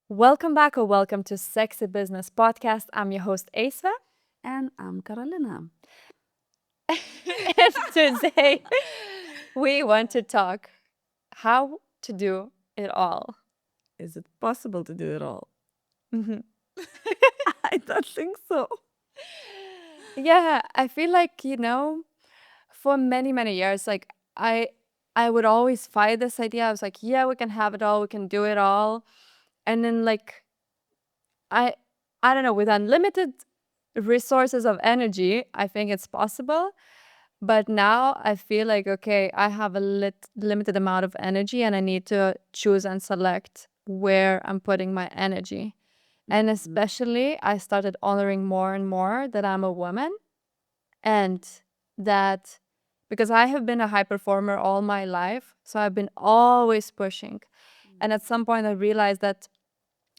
Welcome back or welcome to Sexy Business Podcast. I'm your host, Asa. And I'm Karolina. And today we want to talk how to do it all. Is it possible to do it all? Mhm. I don't think so. Yeah, I feel like, for many, many years, like I would always fight this idea. I was like, yeah, we can have it all, we can do it all. And then like I I don't know, with unlimited resources of energy, I think it's possible. But now I feel like, okay, I have a limited amount of energy and I need to choose and select where I'm putting my energy. And especially, I started honoring more and more that I'm a woman and that because I have been a high performer all my life. So I've been always pushing. And at some point, I realized that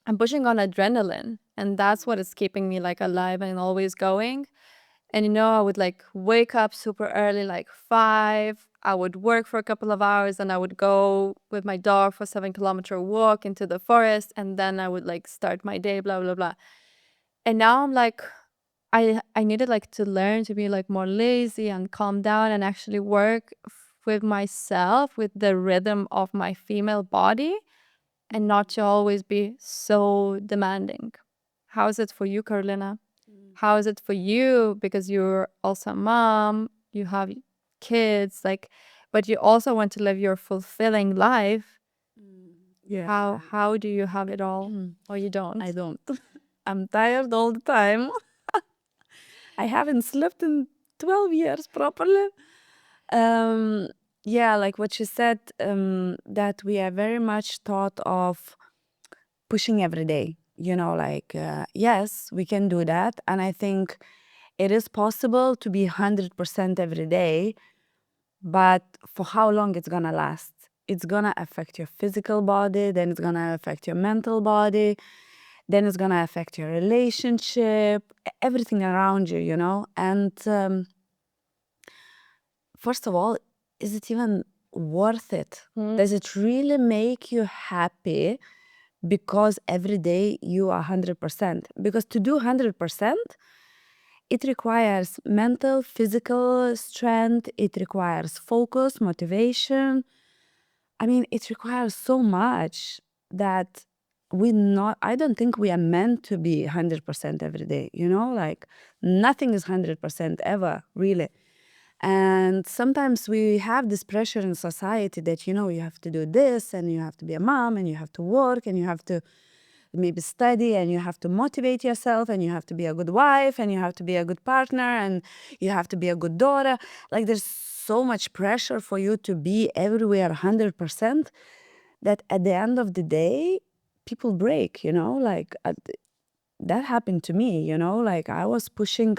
I'm pushing on adrenaline and that's what is keeping me like alive and always going. And I would like wake up super early, like 5. I would work for a couple of hours and I would go with my dog for 7 kilometer walk into the forest. And then I would like start my day, blah, blah, blah. And now I'm like, I needed like to learn to be like more lazy and calm down and actually work with myself, with the rhythm of my female body and not to always be so demanding. How is it for you, Karolina? How is it for you? Because you're also a mom, you have kids, like, but you also want to live your fulfilling life. Yeah. How do you have it all, or you don't? I don't. I'm tired all the time. I haven't slept in 12 years properly. Um, yeah, like what you said, that we are very much thought of pushing every day. Like, yes, we can do that. And I think it is possible to be 100% every day, but for how long it's gonna last? It's gonna affect your physical body, then it's gonna affect your mental body, then it's gonna affect your relationship, everything around you. And first of all, is it even worth it? Does it really make you happy because every day you are 100%? Because to do 100%, it requires mental, physical strength, it requires focus, motivation. I mean, it requires so much that I don't think we are meant to be 100% every day. Like nothing is 100% ever, really. And sometimes we have this pressure in society that, you have to do this and you have to be a mom and you have to work and you have to maybe study and you have to motivate yourself and you have to be a good wife and you have to be a good partner and you have to be a good daughter. Like there's so much pressure for you to be everywhere 100% that at the end of the day, people break. Like that happened to me. Like I was pushing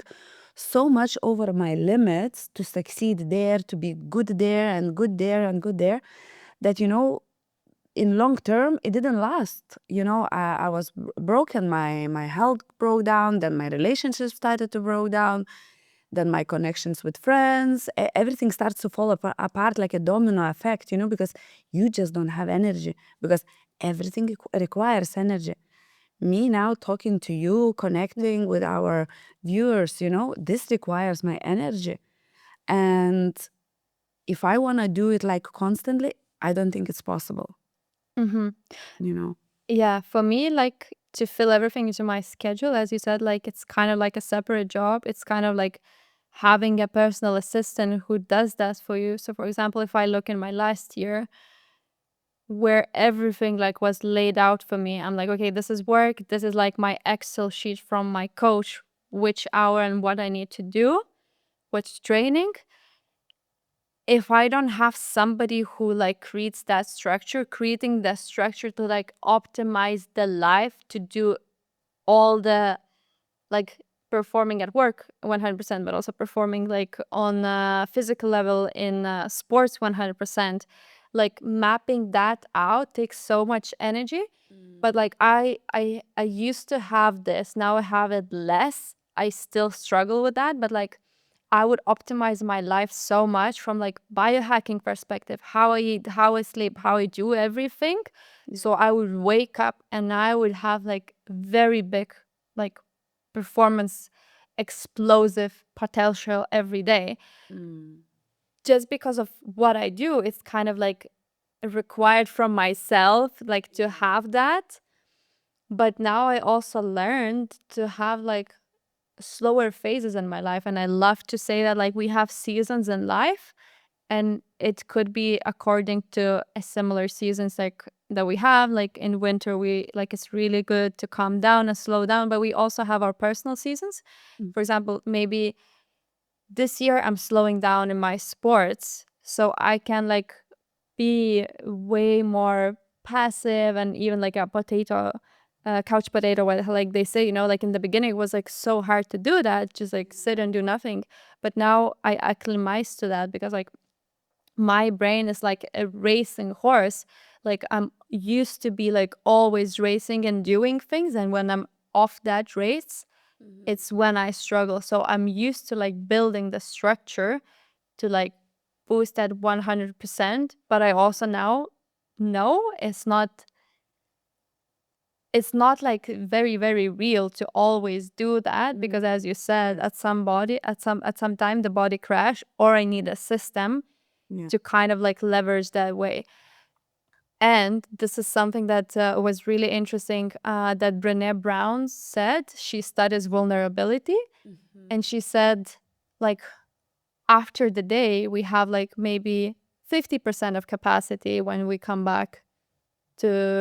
so much over my limits to succeed there, to be good there and good there and good there, that in long term it didn't last. I was broken. My health broke down, then my relationships started to broke down, then my connections with friends, everything starts to fall apart like a domino effect, because you just don't have energy, because everything requires energy. Me now talking to you, connecting with our viewers, this requires my energy. And if I want to do it like constantly, I don't think it's possible. Mm-hmm. you know Yeah, for me, like to fill everything into my schedule, as you said, like it's kind of like a separate job. It's kind of like having a personal assistant who does that for you. So, for example, if I look in my last year where everything like was laid out for me, I'm like, okay, this is work. This is like my Excel sheet from my coach, which hour and what I need to do, what's training. If I don't have somebody who like creates that structure, creating the structure to like optimize the life to do all the like performing at work 100%, but also performing like on a physical level in sports 100%, like mapping that out takes so much energy. But like I used to have this, now I have it less. I still struggle with that, but like I would optimize my life so much from like biohacking perspective, how I eat, how I sleep, how I do everything. So I would wake up and I would have like very big like performance explosive potential every day. Just because of what I do, it's kind of like required from myself like to have that. But now I also learned to have like slower phases in my life, and I love to say that like we have seasons in life, and it could be according to a similar seasons like that we have. Like in winter, we like it's really good to calm down and slow down, but we also have our personal seasons. For example, maybe this year I'm slowing down in my sports so I can like be way more passive and even like a potato, couch potato, what like they say, like in the beginning it was like so hard to do that, just like sit and do nothing. But now I acclimatize to that because like my brain is like a racing horse. Like I'm used to be like always racing and doing things, and when I'm off that race, it's when I struggle. So I'm used to like building the structure to like boost that 100%. But I also now know it's not like very, very real to always do that, because as you said, at some time the body crash, or I need a system to kind of like leverage that way. And this is something that was really interesting, that Brené Brown said. She studies vulnerability, and she said, like, after the day, we have like maybe 50% of capacity when we come back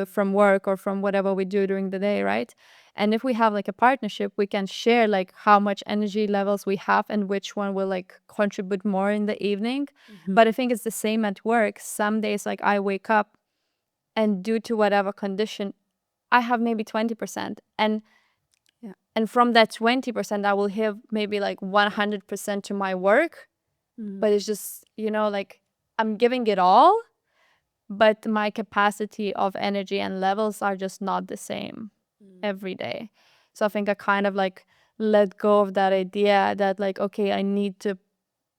from work or from whatever we do during the day, right? And if we have like a partnership, we can share like how much energy levels we have and which one will like contribute more in the evening. But I think it's the same at work. Some days, like I wake up and due to whatever condition, I have maybe 20%. And from that 20%, I will have maybe like 100% to my work. But it's just, like I'm giving it all, but my capacity of energy and levels are just not the same every day. So I think I kind of like let go of that idea that like, okay, I need to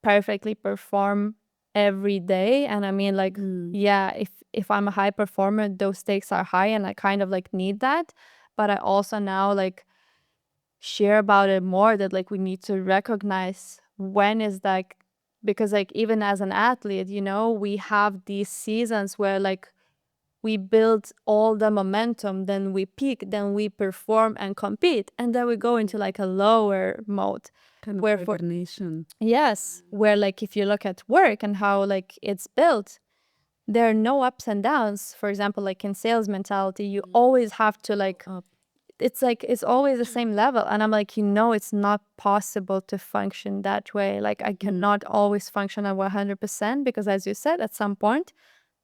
perfectly perform every day. And I mean, like, yeah, if I'm a high performer, those stakes are high and I kind of like need that. But I also now like share about it more, that like we need to recognize when is like, because like even as an athlete, we have these seasons where like we build all the momentum, then we peak, then we perform and compete, and then we go into like a lower mode. Kind of Where hibernation. yes, where like if you look at work and how like it's built, there are no ups and downs. For example, like in sales mentality, you always have to like, it's like it's always the same level. And I'm like, it's not possible to function that way. Like I cannot always function at 100%, because as you said, at some point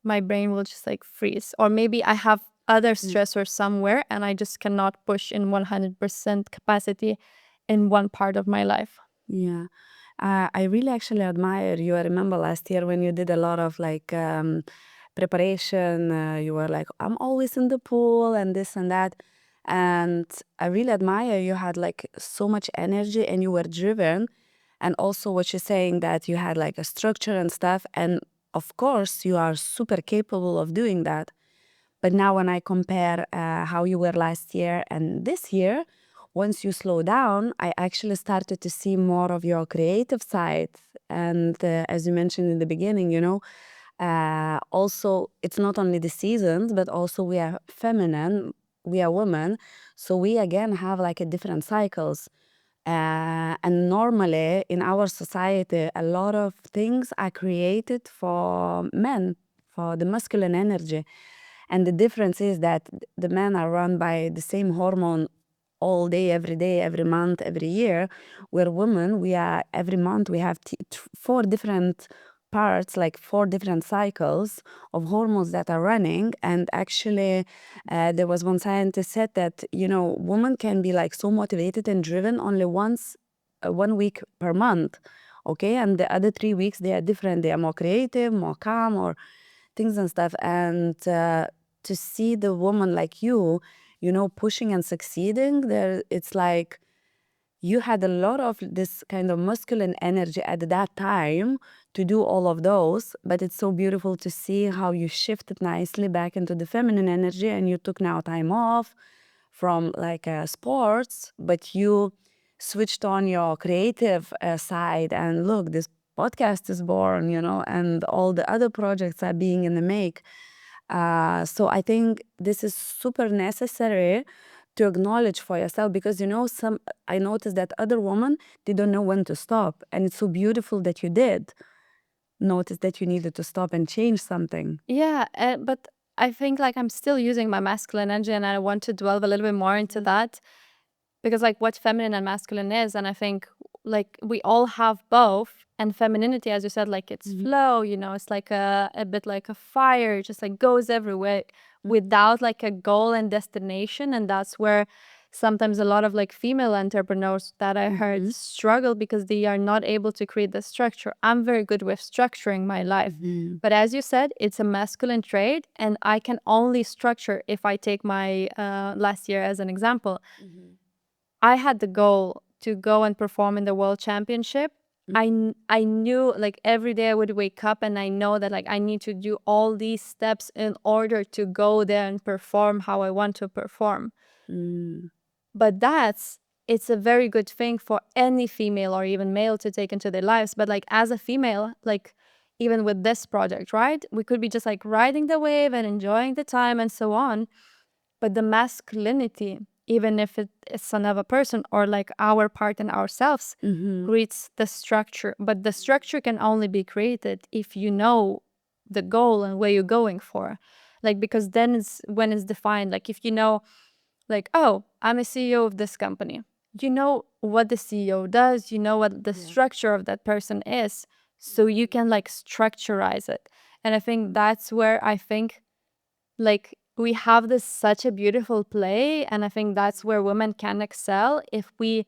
my brain will just like freeze, or maybe I have other stressors somewhere and I just cannot push in 100% capacity in one part of my life. Yeah. I really actually admire you. I remember last year when you did a lot of like preparation, you were like, I'm always in the pool and this and that. And I really admire you had like so much energy and you were driven. And also what you're saying, that you had like a structure and stuff. And of course, you are super capable of doing that. But now, when I compare how you were last year and this year, once you slow down, I actually started to see more of your creative side. And as you mentioned in the beginning, also it's not only the seasons, but also we are feminine, we are women. So we again have like a different cycles. And normally in our society, a lot of things are created for men, for the masculine energy. And the difference is that the men are run by the same hormone all day, every month, every year. Where women, we are every month we have four different parts, like four different cycles of hormones that are running. And actually, there was one scientist said that women can be like so motivated and driven only once, 1 week per month. Okay, and the other 3 weeks they are different. They are more creative, more calm, or things and stuff. And to see the woman like you pushing and succeeding, there it's like you had a lot of this kind of masculine energy at that time to do all of those, but it's so beautiful to see how you shifted nicely back into the feminine energy, and you took now time off from like sports, but you switched on your creative side, and look, this podcast is born, and all the other projects are being in the make. So I think this is super necessary to acknowledge for yourself, because some I noticed that other women, they don't know when to stop, and it's so beautiful that you did notice that you needed to stop and change something. Yeah, but I think like I'm still using my masculine energy, and I want to delve a little bit more into that, because like what feminine and masculine is, and I think like we all have both. And femininity, as you said, like it's flow, it's like a bit like a fire, it just like goes everywhere without like a goal and destination. And that's where sometimes a lot of like female entrepreneurs that I heard struggle, because they are not able to create the structure. I'm very good with structuring my life, but as you said, it's a masculine trait, and I can only structure if I take my last year as an example. I had the goal to go and perform in the world championship. I knew like every day I would wake up and I know that like I need to do all these steps in order to go there and perform how I want to perform. But it's a very good thing for any female or even male to take into their lives. But like as a female, like even with this project, right? We could be just like riding the wave and enjoying the time and so on. But the masculinity, even if it's another person or like our part in ourselves, creates the structure. But the structure can only be created if you know the goal and where you're going for. Like, because then it's when it's defined. Like if you know, like, oh, I'm a CEO of this company. You know what the CEO does, you know what the structure of that person is. So you can like structurize it. And I think that's where I think like we have this such a beautiful play, and I think that's where women can excel if we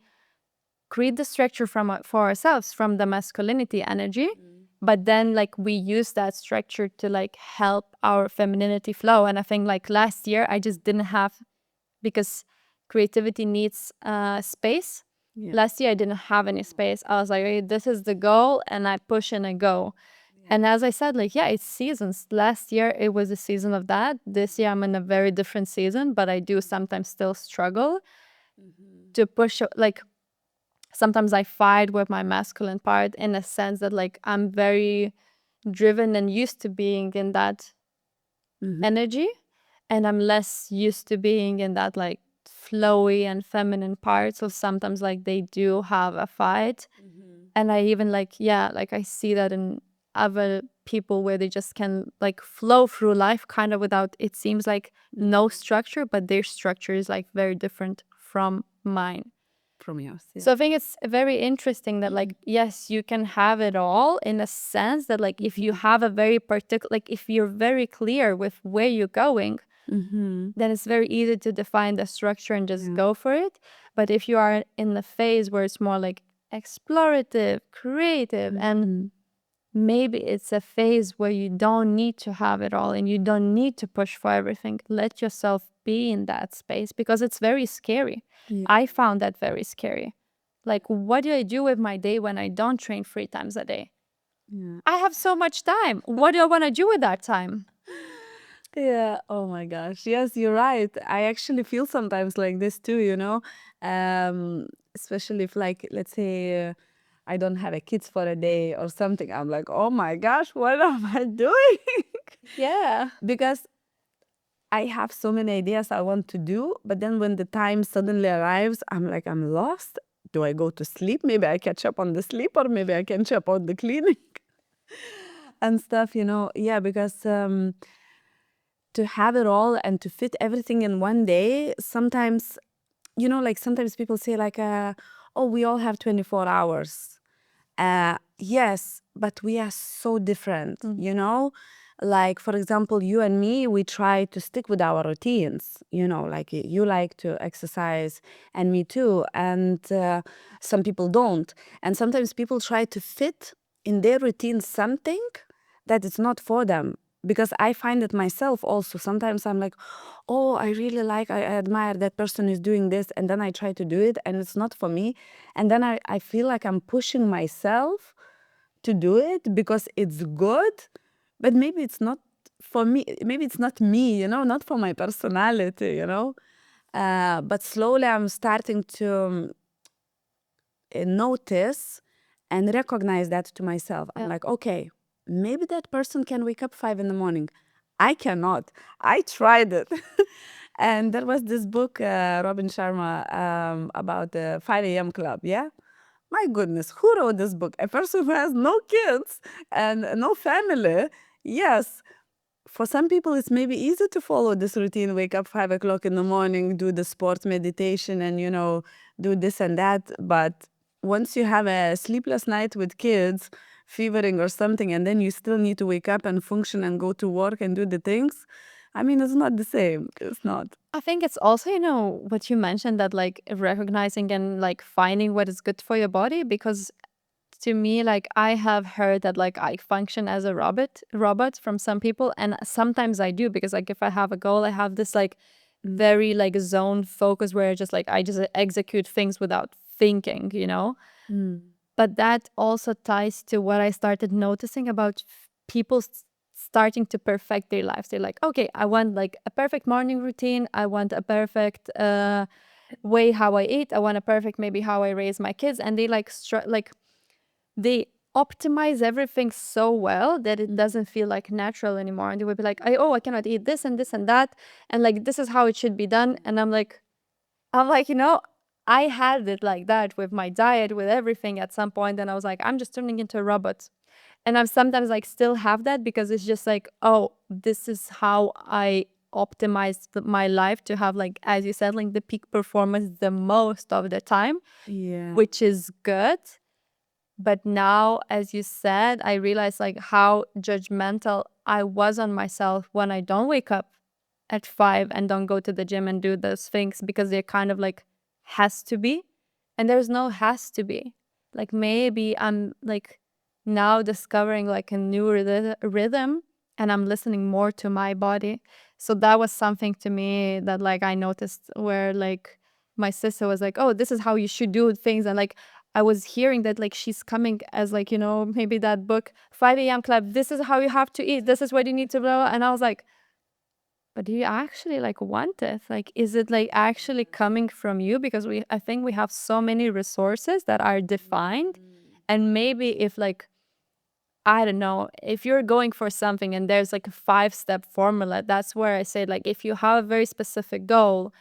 create the structure for ourselves from the masculinity energy, but then like we use that structure to like help our femininity flow. And I think like last year I just didn't have, because creativity needs space. Last year I didn't have any space. I was like, hey, this is the goal, and I push and I go. And as I said, like, yeah, it's seasons. Last year, it was a season of that. This year, I'm in a very different season, but I do sometimes still struggle to push. Like, sometimes I fight with my masculine part in a sense that, like, I'm very driven and used to being in that energy. And I'm less used to being in that, like, flowy and feminine part. So sometimes, like, they do have a fight. And I even, like, yeah, like, I see that in other people where they just can like flow through life kind of without, it seems like, no structure, but their structure is like very different from mine. From yours. So I think it's very interesting that like, yes, you can have it all in a sense that like if you have a very particular, like if you're very clear with where you're going, then it's very easy to define the structure and just go for it. But if you are in the phase where it's more like explorative, creative, and maybe it's a phase where you don't need to have it all and you don't need to push for everything. Let yourself be in that space, because it's very scary. I found that very scary. Like, what do I do with my day when I don't train 3 times a day? I have so much time. What do I want to do with that time? Yeah. Oh my gosh. Yes, you're right. I actually feel sometimes like this too, especially if, like, let's say I don't have a kids for a day or something. I'm like, oh my gosh, what am I doing? Yeah. Because I have so many ideas I want to do, but then when the time suddenly arrives, I'm like, I'm lost. Do I go to sleep? Maybe I catch up on the sleep, or maybe I catch up on the cleaning and stuff, Yeah, because to have it all and to fit everything in one day, sometimes, like sometimes people say like, oh, we all have 24 hours. Yes, but we are so different, Like, for example, you and me, we try to stick with our routines, like you like to exercise and me too. And some people don't. And sometimes people try to fit in their routine something that is not for them. because I find it myself also. Sometimes I'm like, oh, I really like, I admire that person is doing this. And then I try to do it and it's not for me. And then I feel like I'm pushing myself to do it because it's good, but maybe it's not for me. Maybe it's not me, not for my personality, But slowly I'm starting to notice and recognize that to myself. I'm Yeah. like, okay, maybe that person can wake up 5 in the morning. I cannot. I tried it. And there was this book, Robin Sharma, about the 5 a.m. club. Yeah. My goodness, who wrote this book? A person who has no kids and no family. Yes, for some people it's maybe easy to follow this routine, wake up 5 o'clock in the morning, do the sports meditation, and do this and that. But once you have a sleepless night with kids fevering or something, and then you still need to wake up and function and go to work and do the things, I mean, it's not the same. It's not. I think it's also, what you mentioned, that like recognizing and like finding what is good for your body, because to me, like I have heard that like I function as a robot from some people, and sometimes I do, because like if I have a goal, I have this like very like zone focus where I just execute things without thinking. Mm. But that also ties to what I started noticing about people starting to perfect their lives. They're like, okay, I want like a perfect morning routine. I want a perfect way how I eat. I want a perfect maybe how I raise my kids. And they like they optimize everything so well that it doesn't feel like natural anymore. And they would be like, I cannot eat this and this and that. And like, this is how it should be done. And I'm like, I had it like that with my diet, with everything at some point, and I was like, I'm just turning into a robot. And I'm sometimes like still have that, because it's just like, oh, this is how I optimize my life to have, like, as you said, like the peak performance the most of the time, Yeah. which is good. But now, as you said, I realize like how judgmental I was on myself when I don't wake up at 5 and don't go to the gym and do those things, because they're kind of like has to be. And there's no has to be. Like maybe I'm like now discovering like a new rhythm, and I'm listening more to my body. So that was something to me that like I noticed, where like my sister was like, oh, this is how you should do things. And like I was hearing that like she's coming as like, maybe that book, 5 a.m. club, this is how you have to eat, this is what you need to blah. And I was like, but do you actually like want it? Like, is it like actually coming from you? Because I think we have so many resources that are defined. And maybe if like, I don't know, if you're going for something and there's like a 5-step formula, that's where I say, like, if you have a very specific goal,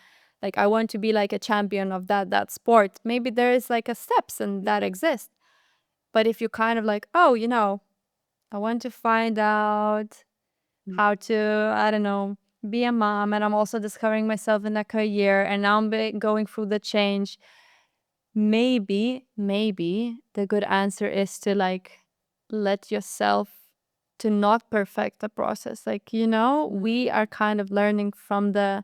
like I want to be like a champion of that sport, maybe there is like a steps and that exist. But if you kind of like, oh, I want to find out how to, I don't know, be a mom, and I'm also discovering myself in a career, and now I'm going through the change. Maybe the good answer is to like let yourself to not perfect the process. Like, we are kind of learning from the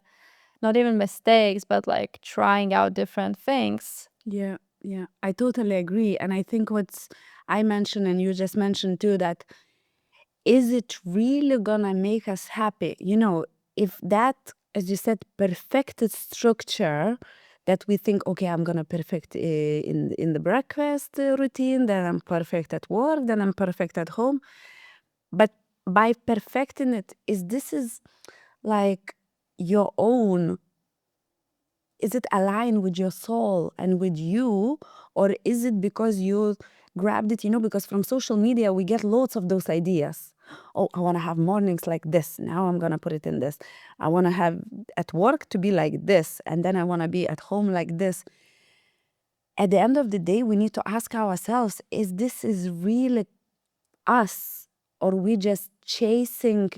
not even mistakes, but like trying out different things. Yeah, yeah, I totally agree. And I think what's I mentioned and you just mentioned too, that is it really gonna make us happy? If that, as you said, perfected structure that we think, okay, I'm gonna perfect in the breakfast routine, then I'm perfect at work, then I'm perfect at home. But by perfecting it, is like your own, is it aligned with your soul and with you, or is it because you grabbed it, because from social media we get lots of those ideas. Oh, I want to have mornings like this, now I'm going to put it in this. I want to have at work to be like this, and then I want to be at home like this. At the end of the day, we need to ask ourselves, is really us, or we just chasing,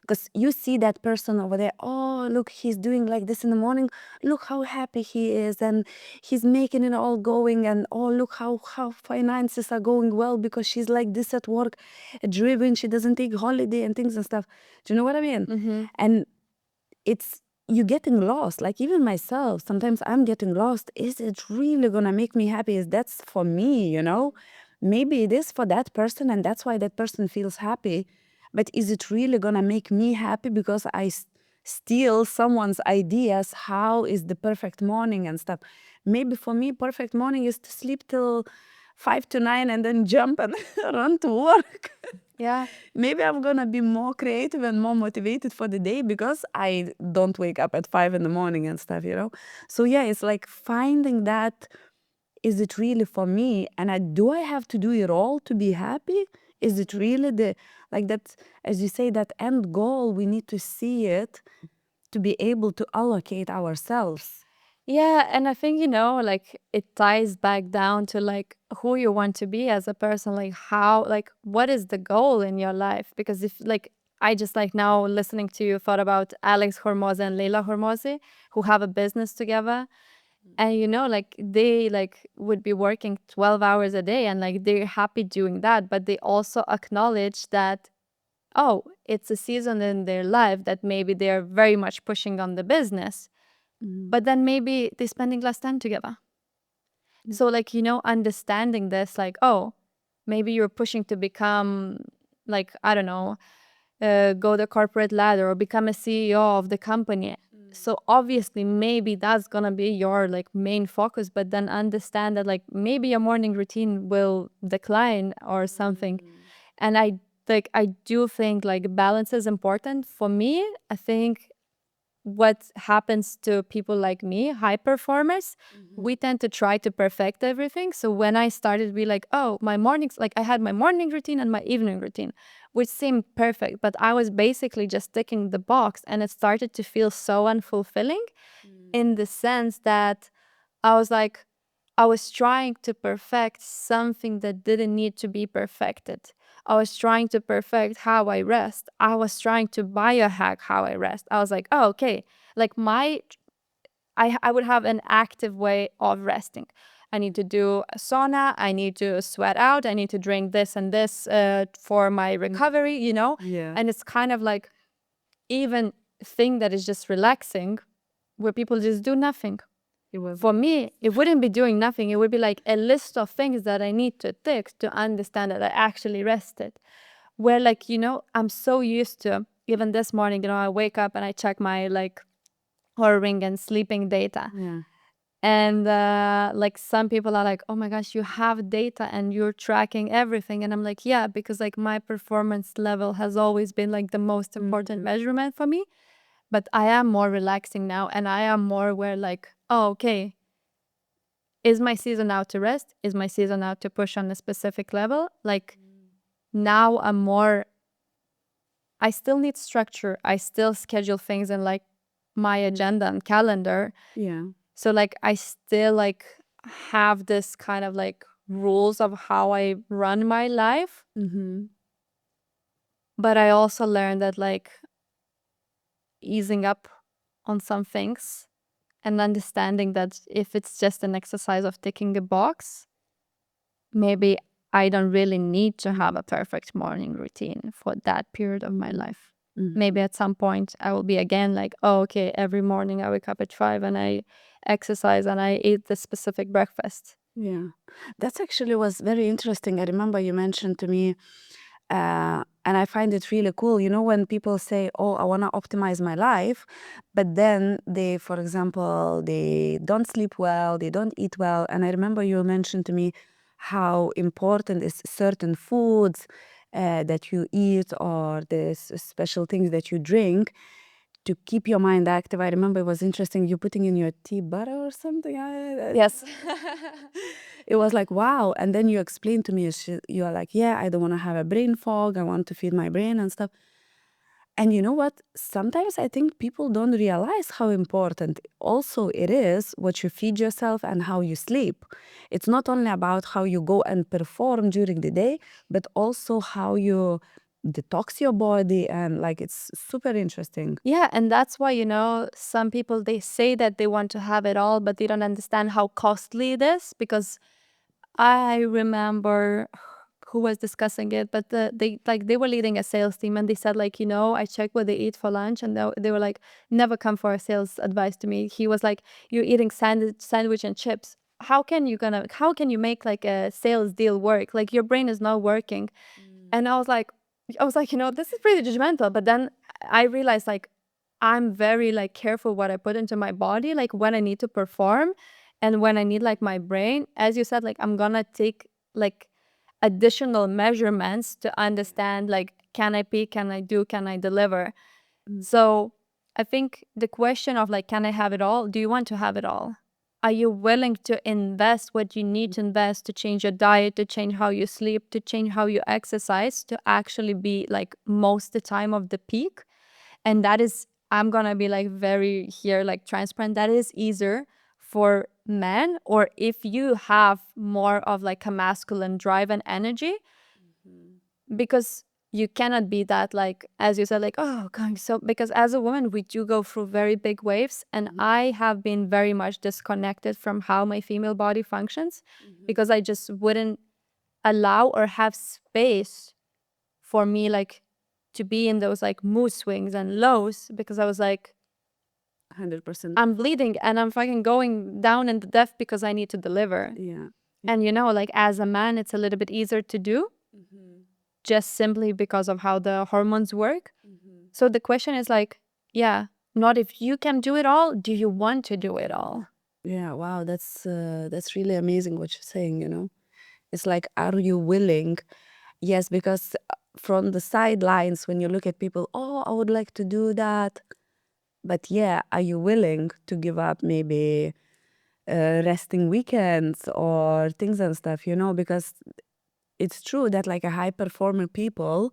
because you see that person over there, oh, look, he's doing like this in the morning, look how happy he is, and he's making it all going, and oh, look how finances are going well because she's like this at work, driven, she doesn't take holiday and things and stuff. Do you know what I mean? Mm-hmm. And it's you getting lost. Like even myself, sometimes I'm getting lost. Is it really gonna make me happy? Is that's for me? Maybe it is for that person, and that's why that person feels happy. but is it really gonna make me happy because I steal someone's ideas how is the perfect morning and stuff? Maybe for me perfect morning is to sleep till 5 to 9 and then jump and run to work. Yeah. Maybe I'm gonna be more creative and more motivated for the day because I don't wake up at 5 in the morning and stuff, you know? So yeah, it's like finding that, is it really for me? And do I have to do it all to be happy? Is it really like that, as you say, that end goal, we need to see it to be able to allocate ourselves. Yeah, and I think, like it ties back down to like who you want to be as a person, like how, like what is the goal in your life? Because if like I just like now listening to you thought about Alex Hormozy and Leila Hormozy who have a business together. And like they like would be working 12 hours a day and like they're happy doing that, but they also acknowledge that, oh, it's a season in their life that maybe they're very much pushing on the business, but then maybe they're spending less time together. So like, understanding this, like, oh, maybe you're pushing to become like, I don't know, go the corporate ladder or become a CEO of the company. So obviously maybe that's gonna be your like main focus, but then understand that like maybe your morning routine will decline or something. And I do think like balance is important. For me, I think what happens to people like me, high performers, we tend to try to perfect everything. So when I started to be like, oh, my mornings, like I had my morning routine and my evening routine, which seemed perfect, but I was basically just ticking the box, and it started to feel so unfulfilling in the sense that I was like, I was trying to perfect something that didn't need to be perfected. I was trying to perfect how I rest. I was trying to biohack how I rest. I was like, oh, okay. Like I would have an active way of resting. I need to do a sauna. I need to sweat out. I need to drink this and this for my recovery, Yeah. And it's kind of like even thing that is just relaxing where people just do nothing. For me, it wouldn't be doing nothing. It would be like a list of things that I need to tick to understand that I actually rested. Where like, I'm so used to, even this morning, I wake up and I check my like Oura ring and sleeping data. Yeah. And like some people are like, oh my gosh, you have data and you're tracking everything. And I'm like, yeah, because like my performance level has always been like the most important measurement for me. But I am more relaxing now, and I am more aware like, oh, okay, is my season now to rest? Is my season now to push on a specific level? Like now I'm more, I still need structure. I still schedule things in like my agenda and calendar. Yeah. So like I still like have this kind of like rules of how I run my life. But I also learned that like easing up on some things and understanding that if it's just an exercise of ticking a box, maybe I don't really need to have a perfect morning routine for that period of my life. Maybe at some point I will be again like, oh, okay, every morning I wake up at 5 and I exercise and I eat this specific breakfast. Yeah, that's actually was very interesting. I remember you mentioned to me, and I find it really cool. You know, when people say, "Oh, I want to optimize my life," but then they, for example, they don't sleep well, they don't eat well. And I remember you mentioned to me how important is certain foods that you eat or the special things that you drink to keep your mind active. I remember it was interesting, you putting in your tea butter or something. Yes. It was like, wow. And then you explained to me, you are like, yeah, I don't want to have a brain fog. I want to feed my brain and stuff. And you know what? Sometimes I think people don't realize how important also it is what you feed yourself and how you sleep. It's not only about how you go and perform during the day, but also how you detox your body. And like, it's super interesting. Yeah, and that's why, some people they say that they want to have it all, but they don't understand how costly it is. Because I remember who was discussing it, but they were leading a sales team and they said like, I check what they eat for lunch, and they were like, never come for a sales advice to me. He was like, you're eating sandwich and chips. How can you make like a sales deal work? Like your brain is not working. And I was like, I was like, this is pretty judgmental. But then I realized like I'm very like careful what I put into my body, like when I need to perform and when I need like my brain. As you said, like I'm gonna take like additional measurements to understand like can I peak, can I do, can I deliver? So I think the question of like, can I have it all? Do you want to have it all? Are you willing to invest what you need to invest to change your diet, to change how you sleep, to change how you exercise, to actually be like most the time of the peak? And that is, I'm gonna be like very here, like transparent. That is easier for men, or if you have more of like a masculine drive and energy, because you cannot be that like as you said like oh going so because as a woman we do go through very big waves, and I have been very much disconnected from how my female body functions because I just wouldn't allow or have space for me like to be in those like mood swings and lows, because I was like 100%. I'm bleeding and I'm fucking going down in the depth because I need to deliver. Yeah. And like as a man it's a little bit easier to do just simply because of how the hormones work. So the question is like, yeah, not if you can do it all, do you want to do it all? Yeah, wow, that's really amazing what you're saying, It's like, are you willing? Yes, because from the sidelines, when you look at people, oh, I would like to do that. But yeah, are you willing to give up maybe resting weekends or things and stuff, Because it's true that like a high performer people,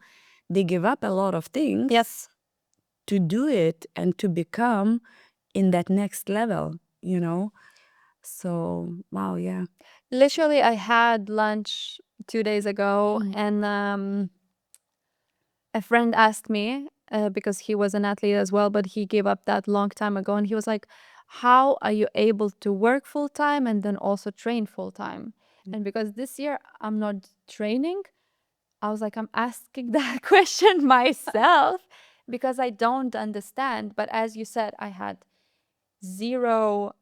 they give up a lot of things Yes. to do it and to become in that next level. So, wow, yeah. Literally, I had lunch 2 days ago, and a friend asked me, because he was an athlete as well, but he gave up that long time ago. And he was like, how are you able to work full time and then also train full time? And because this year I'm not training, I was like, I'm asking that question myself because I don't understand. But as you said, I had zero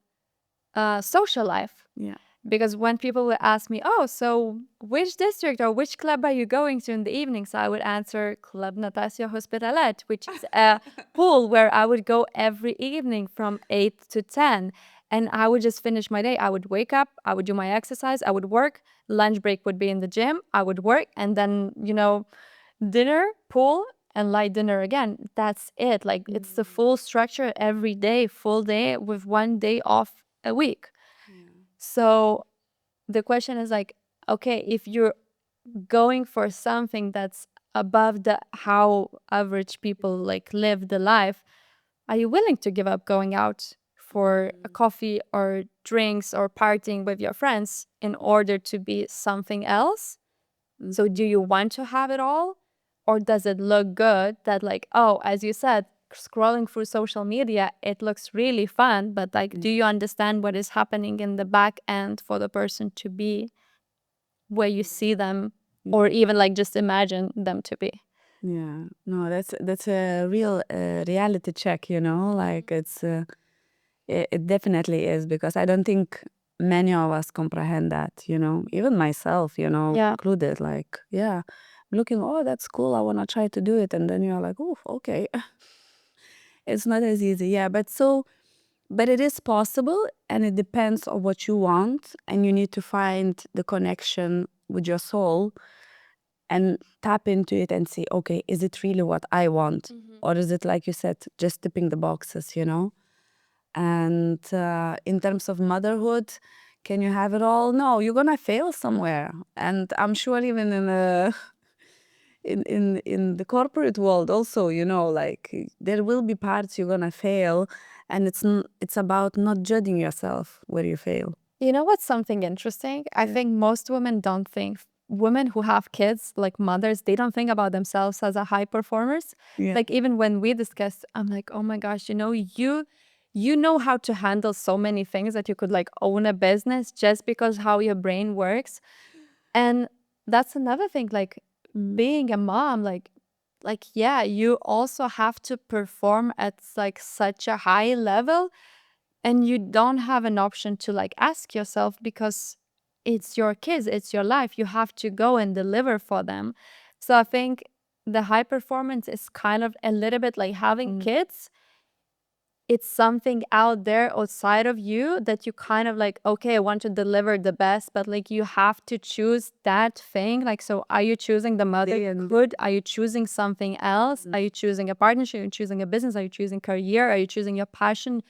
social life. Yeah. Because when people would ask me, oh, so which district or which club are you going to in the evening? So I would answer Club Natasia Hospitalet, which is a pool where I would go every evening from 8 to 10. And I would just finish my day. I would wake up, I would do my exercise, I would work, lunch break would be in the gym, I would work, and then, dinner, pool, and light dinner again. That's it. Like it's the full structure every day, full day with one day off a week. So the question is like, okay, if you're going for something that's above the how average people like live the life, are you willing to give up going out for a coffee or drinks or partying with your friends in order to be something else? So do you want to have it all? Or does it look good that like, oh, as you said, scrolling through social media, it looks really fun, but like, do you understand what is happening in the back end for the person to be where you see them, or even like just imagine them to be? Yeah, no, that's a real reality check, Like it definitely is, because I don't think many of us comprehend that, Even myself, Yeah. included. Like, yeah, looking, oh, that's cool. I want to try to do it, and then you're like, oh, okay, it's not as easy. Yeah, but it is possible, and it depends on what you want, and you need to find the connection with your soul and tap into it and see, okay, is it really what I want? Or is it, like you said, just tipping the boxes? And in terms of motherhood, can you have it all? No, you're gonna fail somewhere. And I'm sure even in a in the corporate world also, like there will be parts you're gonna fail, and it's about not judging yourself where you fail. You know what's something interesting? I think most women don't think, women who have kids, like mothers, they don't think about themselves as a high performers. Yeah. Like even when we discuss, I'm like, oh my gosh, you know how to handle so many things that you could like own a business just because how your brain works. And that's another thing, like being a mom, like yeah, you also have to perform at like such a high level, and you don't have an option to like ask yourself, because it's your kids, it's your life, you have to go and deliver for them. So I think the high performance is kind of a little bit like having kids. It's something out there outside of you that you kind of like, okay, I want to deliver the best, but like you have to choose that thing. Like, so are you choosing the motherhood? Are you choosing something else? Are you choosing a partnership? Are you choosing a business? Are you choosing career? Are you choosing your passion?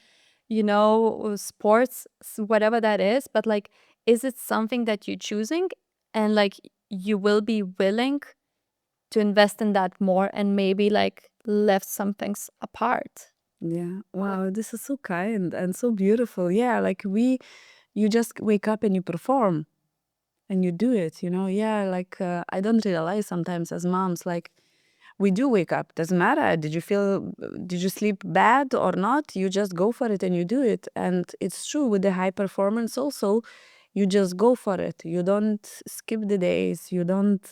Sports, whatever that is. But like, is it something that you're choosing? And like, you will be willing to invest in that more and maybe like left some things apart. Yeah. Wow, this is so kind and so beautiful. Yeah, like you just wake up and you perform and you do it, you know? Yeah, like I don't realize sometimes as moms, like we do wake up. Doesn't matter. Did you sleep bad or not? You just go for it and you do it. And it's true with the high performance also, you just go for it. You don't skip the days. You don't.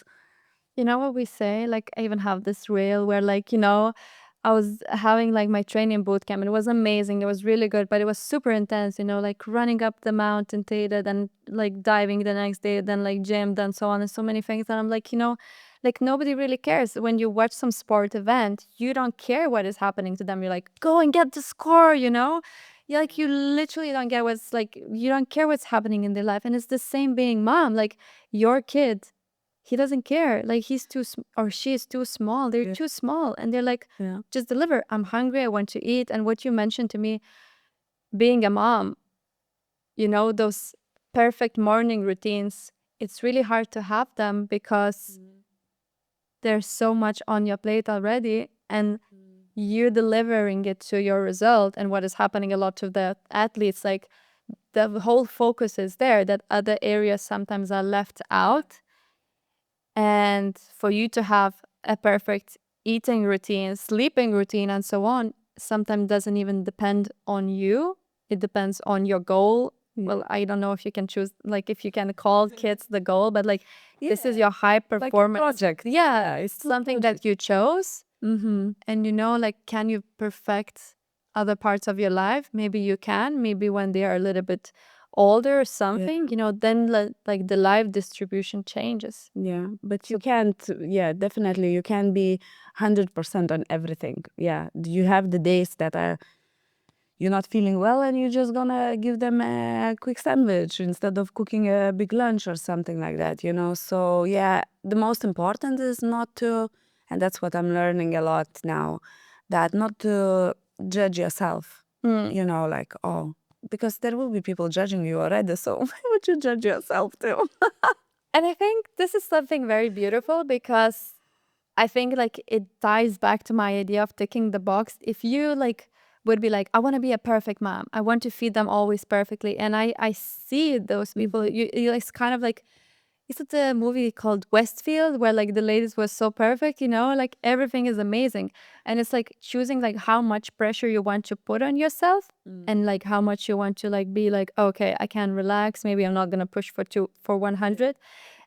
You know what we say? Like, I even have this reel where, like, I was having like my training boot camp and it was amazing. It was really good, but it was super intense, like running up the mountain Theta, then like diving the next day, then like gym, then so on and so many things. And I'm like, like nobody really cares. When you watch some sport event, you don't care what is happening to them. You're like, go and get the score, you literally don't get what's like, you don't care what's happening in their life. And it's the same being mom. Like, your kid, he doesn't care. Like, he's or she is too small. They're too small. And they're like, Yeah. just deliver. I'm hungry. I want to eat. And what you mentioned to me, being a mom, those perfect morning routines, it's really hard to have them because there's so much on your plate already. And you're delivering it to your result. And what is happening a lot to the athletes, like the whole focus is there, that other areas sometimes are left out. And for you to have a perfect eating routine, sleeping routine, and so on, sometimes doesn't even depend on you. It depends on your goal. Well, I don't know if you can choose, like, if you can call kids the goal, but like, this is your high Like a performance project. Yeah, It's it's something that you chose. And like, can you perfect other parts of your life? Maybe you can. Maybe when they are a little bit older or something, then like the life distribution changes. Yeah, but you can't, yeah, definitely you can't be 100% on everything. Yeah, you have the days that you're not feeling well and you're just gonna give them a quick sandwich instead of cooking a big lunch or something like that, So yeah, the most important is not to, and that's what I'm learning a lot now, that not to judge yourself, like, oh, because there will be people judging you already, so why would you judge yourself too? And I think this is something very beautiful because I think like it ties back to my idea of ticking the box. If you like would be like, I want to be a perfect mom. I want to feed them always perfectly. And I see those people. It's kind of like, is it a movie called Westfield where like the ladies were so perfect, like everything is amazing. And it's like choosing like how much pressure you want to put on yourself and like how much you want to like be like, okay, I can relax. Maybe I'm not gonna push for 100.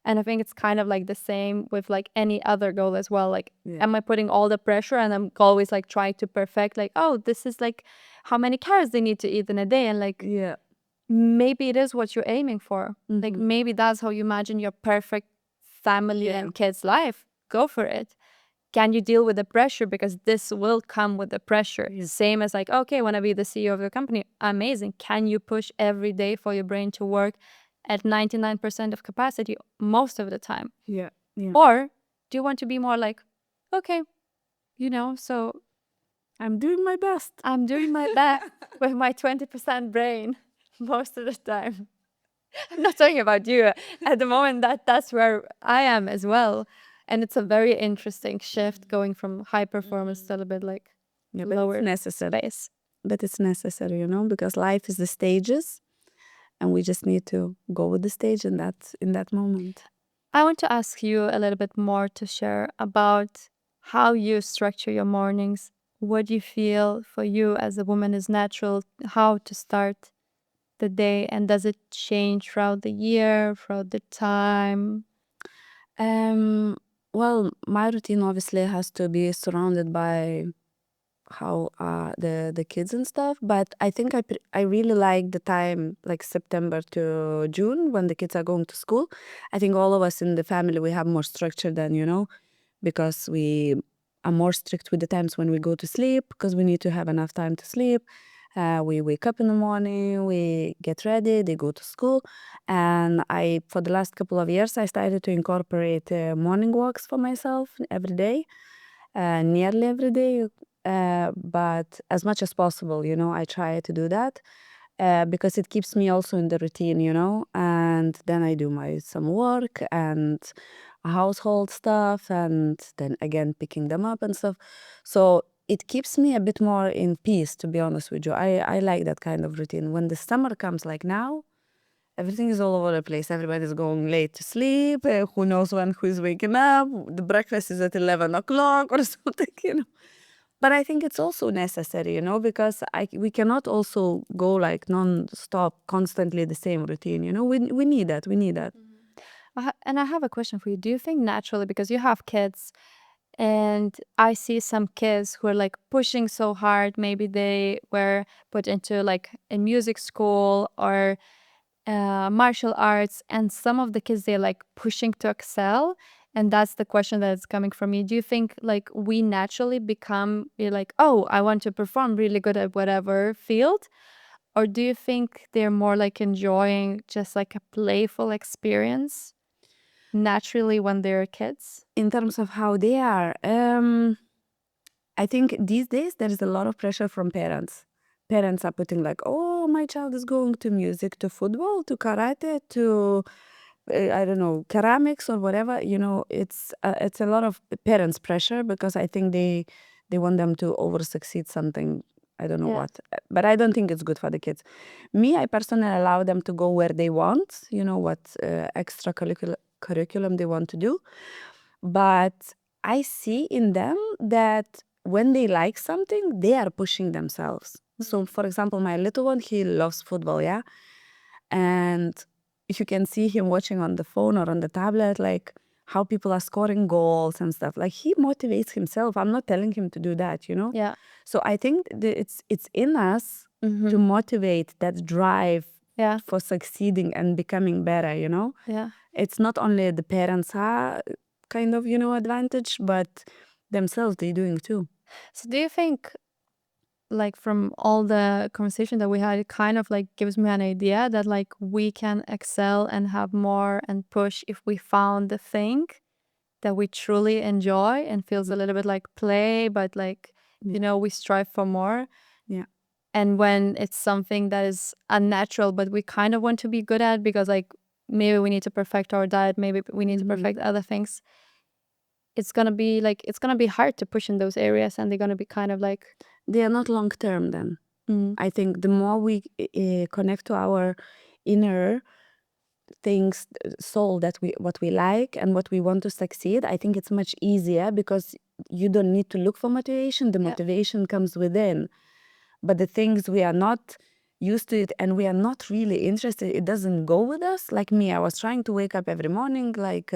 And I think it's kind of like the same with like any other goal as well. Like, am I putting all the pressure and I'm always like trying to perfect, like, oh, this is like how many carrots they need to eat in a day. And like, Yeah. maybe it is what you're aiming for. Like, maybe that's how you imagine your perfect family and kids' life. Go for it. Can you deal with the pressure? Because this will come with the pressure. Same as like, okay, I want to be the CEO of the company. Amazing. Can you push every day for your brain to work at 99% of capacity most of the time? Yeah. Yeah. Or do you want to be more like, okay, so I'm doing my best. I'm doing my best with my 20% brain most of the time. I'm not talking about you. At the moment, that's where I am as well. And it's a very interesting shift going from high performance to a little bit like Yeah, but it's lower necessary. space. But it's necessary, because life is the stages and we just need to go with the stage in that moment. I want to ask you a little bit more to share about how you structure your mornings. What do you feel for you as a woman is natural? How to start the day, and does it change throughout the year, throughout the time? Um, well, my routine obviously has to be surrounded by how the kids and stuff, but I think I really like the time like September to June when the kids are going to school. I think all of us in the family we have more structure than because we are more strict with the times when we go to sleep, because we need to have enough time to sleep. We wake up in the morning, we get ready, they go to school. And for the last couple of years, I started to incorporate morning walks for myself every day, nearly every day. But as much as possible, I try to do that. Because it keeps me also in the routine, and then I do some work and household stuff, and then again picking them up and stuff. So it keeps me a bit more in peace, to be honest with you. I like that kind of routine. When the summer comes, like now, everything is all over the place. Everybody's going late to sleep. Who knows who's waking up? The breakfast is at 11 o'clock or something. But I think it's also necessary, because we cannot also go like non-stop, constantly the same routine. We need that. We need that. And I have a question for you. Do you think naturally, because you have kids, and I see some kids who are like pushing so hard, maybe they were put into like a music school or martial arts, and some of the kids, they're like pushing to excel. And that's the question that's coming from me. Do you think like we naturally you're like, oh, I want to perform really good at whatever field? Or do you think they're more like enjoying just like a playful experience naturally when they're kids? In terms of how they are, I think these days there is a lot of pressure from parents. Parents are putting like, oh, my child is going to music, to football, to karate, to I don't know, ceramics or whatever. It's a lot of parents' pressure, because I think they want them to over succeed something. I don't know Yeah. what, but I don't think it's good for the kids. Me, I personally allow them to go where they want. What extra curriculum they want to do, but I see in them that when they like something, they are pushing themselves. So, for example, my little one, he loves football, yeah? And you can see him watching on the phone or on the tablet, like how people are scoring goals and stuff. Like, he motivates himself. I'm not telling him to do that. Yeah. So I think that it's in us to motivate that drive Yeah. for succeeding and becoming better. Yeah. It's not only the parents are kind of, advantage, but themselves they doing too. So do you think, like from all the conversation that we had, it kind of like gives me an idea that like we can excel and have more and push if we found the thing that we truly enjoy and feels a little bit like play, but like, we strive for more. Yeah. And when it's something that is unnatural, but we kind of want to be good at because like maybe we need to perfect our diet, maybe we need to perfect other things, it's gonna be hard to push in those areas, and they're gonna be kind of like, They are not long term then. I think the more we connect to our inner things, soul, that what we like and what we want to succeed, I think it's much easier, because you don't need to look for motivation. The motivation comes within. But the things we are not used to it and we are not really interested, it doesn't go with us. Like me, I was trying to wake up every morning like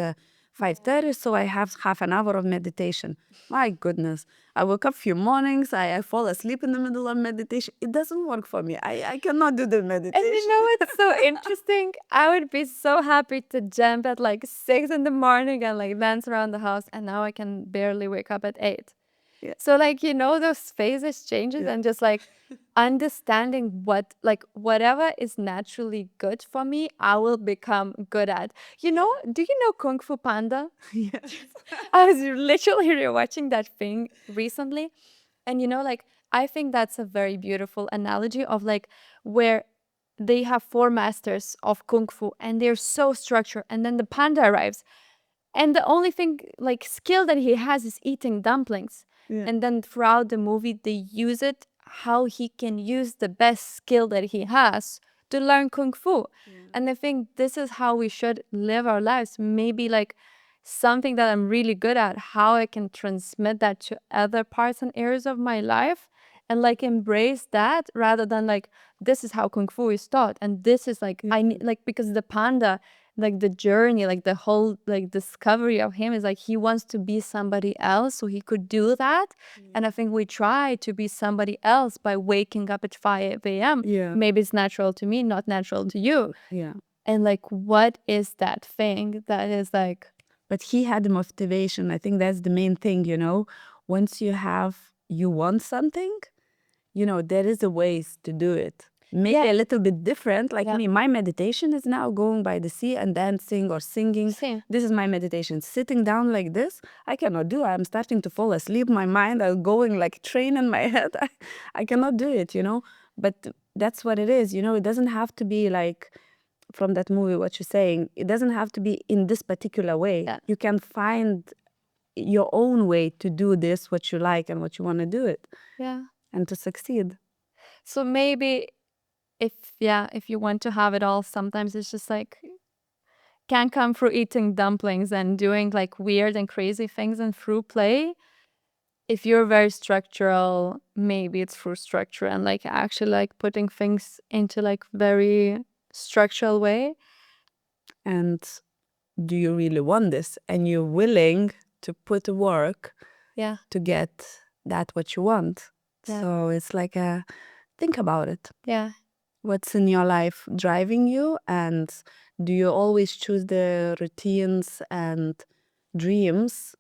5:30, so I have half an hour of meditation. My goodness, I woke up few mornings, I fall asleep in the middle of meditation. It doesn't work for me. I cannot do the meditation. and you know what's so interesting? I would be so happy to jump at like 6 in the morning and like dance around the house, and now I can barely wake up at 8. Yeah. So like, those phases changes, and just like understanding what, like whatever is naturally good for me, I will become good at. Do you know Kung Fu Panda? Yes. I was literally rewatching that thing recently. And like, I think that's a very beautiful analogy of like where they have 4 masters of Kung Fu and they're so structured. And then the panda arrives. And the only thing, like, skill that he has is eating dumplings. Yeah. And then throughout the movie, they use it how he can use the best skill that he has to learn Kung Fu. And I think this is how we should live our lives. Maybe like something that I'm really good at, how I can transmit that to other parts and areas of my life, and like embrace that rather than like, this is how Kung Fu is taught. And this is like, I need, like, because the panda, like the journey, like the whole like discovery of him is like he wants to be somebody else so he could do that. And I think we try to be somebody else by waking up at 5 a.m. Yeah. Maybe it's natural to me, not natural to you. Yeah. And like, what is that thing that is like but he had the motivation. I think that's the main thing, you know. Once you want something, you know, there is a ways to do it. Maybe a little bit different. Like me, my meditation is now going by the sea and dancing or singing. Same. This is my meditation. Sitting down like this, I cannot do. I'm starting to fall asleep. My mind is going like train in my head. I cannot do it, you know. But that's what it is, you know. It doesn't have to be like from that movie, what you're saying. It doesn't have to be in this particular way. Yeah. You can find your own way to do this, what you like and what you want to do it. Yeah. And to succeed. So maybe if you want to have it all, sometimes it's just like can come through eating dumplings and doing like weird and crazy things and through play. If you're very structural, maybe it's through structure and like actually like putting things into like very structural way. And do you really want this? And you're willing to put the work to get that what you want. So it's like think about it. Yeah. What's in your life driving you? And do you always choose the routines and dreams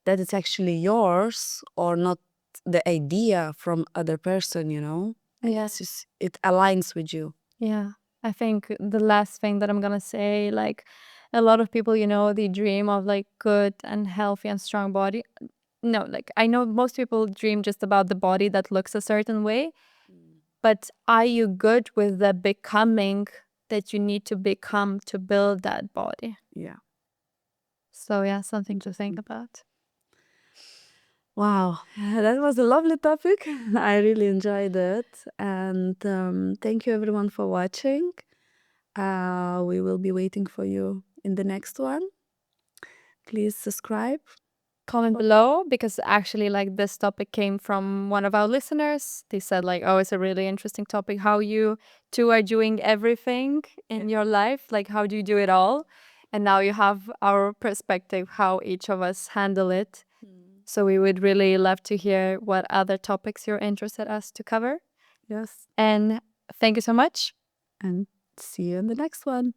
that it's actually yours or not the idea from other person, you know? Yes. Just, it aligns with you. Yeah. I think the last thing that I'm gonna say, like a lot of people, you know, they dream of like good and healthy and strong body. No, like I know most people dream just about the body that looks a certain way. But are you good with the becoming that you need to become to build that body? Yeah. So yeah, something to think about. Wow, that was a lovely topic. I really enjoyed it. And thank you everyone for watching. We will be waiting for you in the next one. Please subscribe. Comment below, because actually like this topic came from one of our listeners. They said like, oh, it's a really interesting topic, how you two are doing everything in your life, like how do you do it all? And now you have our perspective, how each of us handle it. So we would really love to hear what other topics you're interested us to cover. Yes. And thank you so much. And see you in the next one.